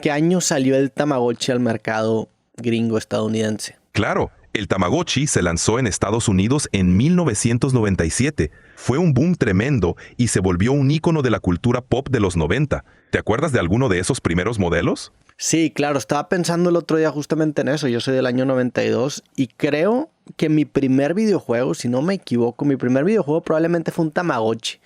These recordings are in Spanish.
¿Qué año salió el Tamagotchi al mercado gringo estadounidense? Claro, el Tamagotchi se lanzó en Estados Unidos en 1997. Fue un boom tremendo y se volvió un ícono de la cultura pop de los 90. ¿Te acuerdas de alguno de esos primeros modelos? Sí, claro, estaba pensando el otro día justamente en eso. Yo soy del año 92 y creo que mi primer videojuego, si no me equivoco, mi primer videojuego probablemente fue un Tamagotchi.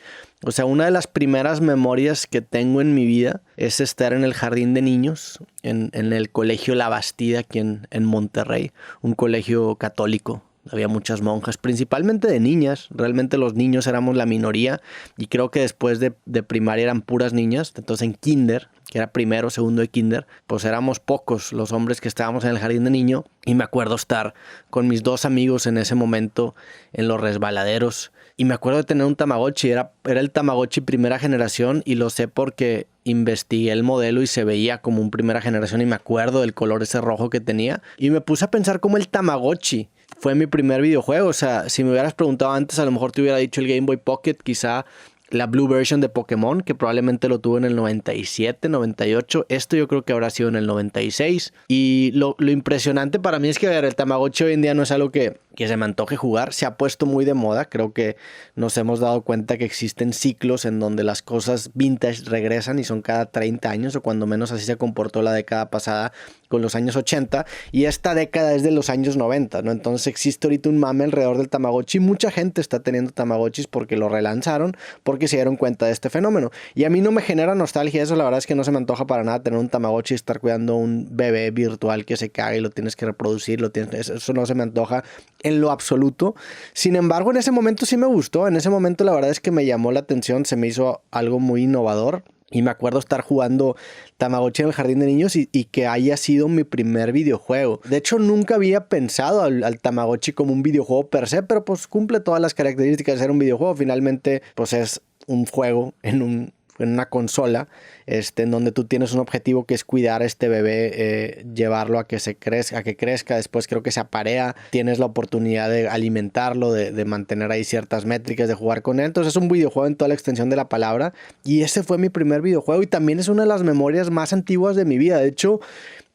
O sea, una de las primeras memorias que tengo en mi vida es estar en el jardín de niños, en el colegio La Bastida, aquí en Monterrey, un colegio católico. Había muchas monjas, principalmente de niñas. Realmente los niños éramos la minoría y creo que después de primaria eran puras niñas. Entonces en kinder, que era primero, segundo de kinder, pues éramos pocos los hombres que estábamos en el jardín de niño. Y me acuerdo estar con mis dos amigos en ese momento en los resbaladeros. Y me acuerdo de tener un Tamagotchi. Era el Tamagotchi primera generación y lo sé porque investigué el modelo y se veía como un primera generación y me acuerdo del color ese rojo que tenía. Y me puse a pensar cómo el Tamagotchi fue mi primer videojuego. O sea, si me hubieras preguntado antes, a lo mejor te hubiera dicho el Game Boy Pocket, quizá la Blue version de Pokémon, que probablemente lo tuve en el 97, 98. Esto yo creo que habrá sido en el 96. Y lo impresionante para mí es que el Tamagotchi hoy en día no es algo que se me antoje jugar. Se ha puesto muy de moda. Creo que nos hemos dado cuenta que existen ciclos en donde las cosas vintage regresan y son cada 30 años, o cuando menos así se comportó la década pasada con los años 80. Y esta década es de los años 90, ¿no? Entonces existe ahorita un mame alrededor del Tamagotchi. Mucha gente está teniendo Tamagotchis porque lo relanzaron, porque se dieron cuenta de este fenómeno. Y a mí no me genera nostalgia eso. La verdad es que no se me antoja para nada tener un Tamagotchi y estar cuidando un bebé virtual que se caga y lo tienes que reproducir. Eso no se me antoja en lo absoluto. Sin embargo, en ese momento sí me gustó. En ese momento la verdad es que me llamó la atención. Se me hizo algo muy innovador. Y me acuerdo estar jugando Tamagotchi en el jardín de niños y que haya sido mi primer videojuego. De hecho, nunca había pensado al Tamagotchi como un videojuego per se, pero pues cumple todas las características de ser un videojuego. Finalmente, pues es un juego en una consola, en donde tú tienes un objetivo que es cuidar a este bebé, llevarlo a que crezca, después creo que se aparea, tienes la oportunidad de alimentarlo, de mantener ahí ciertas métricas, de jugar con él. Entonces es un videojuego en toda la extensión de la palabra, y ese fue mi primer videojuego y también es una de las memorias más antiguas de mi vida. De hecho,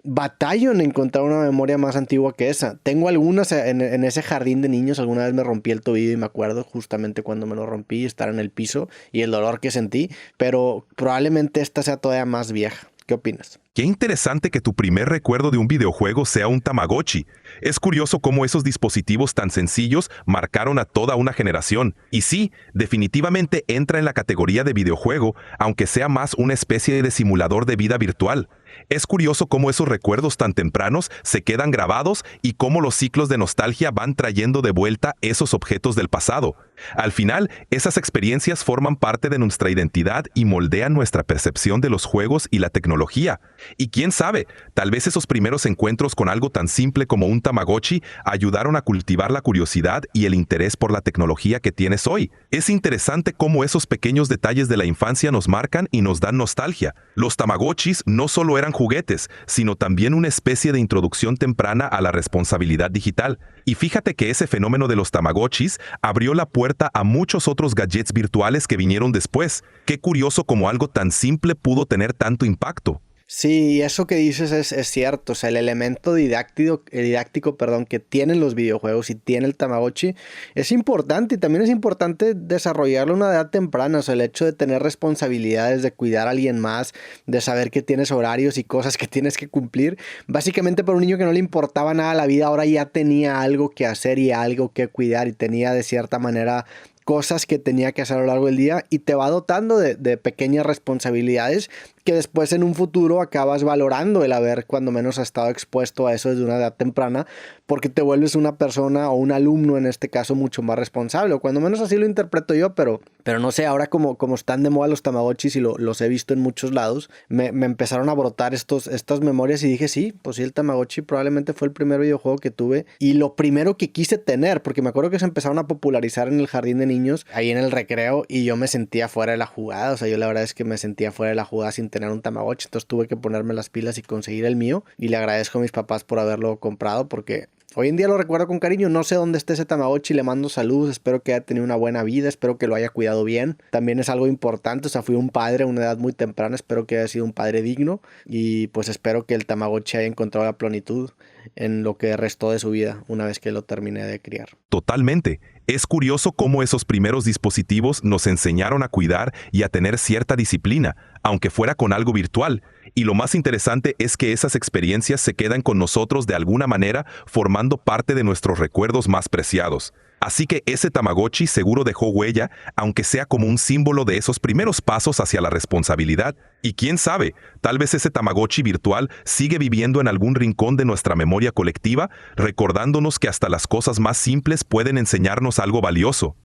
batallo en encontrar una memoria más antigua que esa. Tengo algunas en ese jardín de niños. Alguna vez me rompí el tobillo y me acuerdo justamente cuando me lo rompí, estar en el piso y el dolor que sentí, pero probablemente esta sea todavía más vieja. ¿Qué opinas? Qué interesante que tu primer recuerdo de un videojuego sea un Tamagotchi. Es curioso cómo esos dispositivos tan sencillos marcaron a toda una generación. Y sí, definitivamente entra en la categoría de videojuego, aunque sea más una especie de simulador de vida virtual. Es curioso cómo esos recuerdos tan tempranos se quedan grabados y cómo los ciclos de nostalgia van trayendo de vuelta esos objetos del pasado. Al final, esas experiencias forman parte de nuestra identidad y moldean nuestra percepción de los juegos y la tecnología. Y quién sabe, tal vez esos primeros encuentros con algo tan simple como un Tamagotchi ayudaron a cultivar la curiosidad y el interés por la tecnología que tienes hoy. Es interesante cómo esos pequeños detalles de la infancia nos marcan y nos dan nostalgia. Los Tamagotchis no solo eran juguetes, sino también una especie de introducción temprana a la responsabilidad digital. Y fíjate que ese fenómeno de los Tamagotchis abrió la puerta a muchos otros gadgets virtuales que vinieron después. Qué curioso cómo algo tan simple pudo tener tanto impacto. Sí, eso que dices es cierto. O sea, el elemento didáctico, que tienen los videojuegos y tiene el Tamagotchi es importante, y también es importante desarrollarlo a una edad temprana. O sea, el hecho de tener responsabilidades, de cuidar a alguien más, de saber que tienes horarios y cosas que tienes que cumplir. Básicamente, para un niño que no le importaba nada la vida, ahora ya tenía algo que hacer y algo que cuidar, y tenía de cierta manera cosas que tenía que hacer a lo largo del día, y te va dotando de pequeñas responsabilidades que después en un futuro acabas valorando el haber cuando menos estado expuesto a eso desde una edad temprana, porque te vuelves una persona o un alumno en este caso mucho más responsable, o cuando menos así lo interpreto yo, pero no sé, ahora como están de moda los Tamagotchis y los he visto en muchos lados, me empezaron a brotar estas memorias y dije, sí, pues sí, el Tamagotchi probablemente fue el primer videojuego que tuve y lo primero que quise tener, porque me acuerdo que se empezaron a popularizar en el jardín de niños, ahí en el recreo, y yo me sentía fuera de la jugada. O sea, yo la verdad es que me sentía fuera de la jugada sin tener un Tamagotchi, entonces tuve que ponerme las pilas y conseguir el mío, y le agradezco a mis papás por haberlo comprado, porque Hoy en día lo recuerdo con cariño, no sé dónde esté ese Tamagotchi, le mando saludos, espero que haya tenido una buena vida, espero que lo haya cuidado bien. También es algo importante, o sea, fui un padre a una edad muy temprana, espero que haya sido un padre digno y pues espero que el Tamagotchi haya encontrado la plenitud en lo que restó de su vida una vez que lo terminé de criar. Totalmente. Es curioso cómo esos primeros dispositivos nos enseñaron a cuidar y a tener cierta disciplina, aunque fuera con algo virtual. Y lo más interesante es que esas experiencias se quedan con nosotros de alguna manera, formando parte de nuestros recuerdos más preciados. Así que ese Tamagotchi seguro dejó huella, aunque sea como un símbolo de esos primeros pasos hacia la responsabilidad. Y quién sabe, tal vez ese Tamagotchi virtual sigue viviendo en algún rincón de nuestra memoria colectiva, recordándonos que hasta las cosas más simples pueden enseñarnos algo valioso.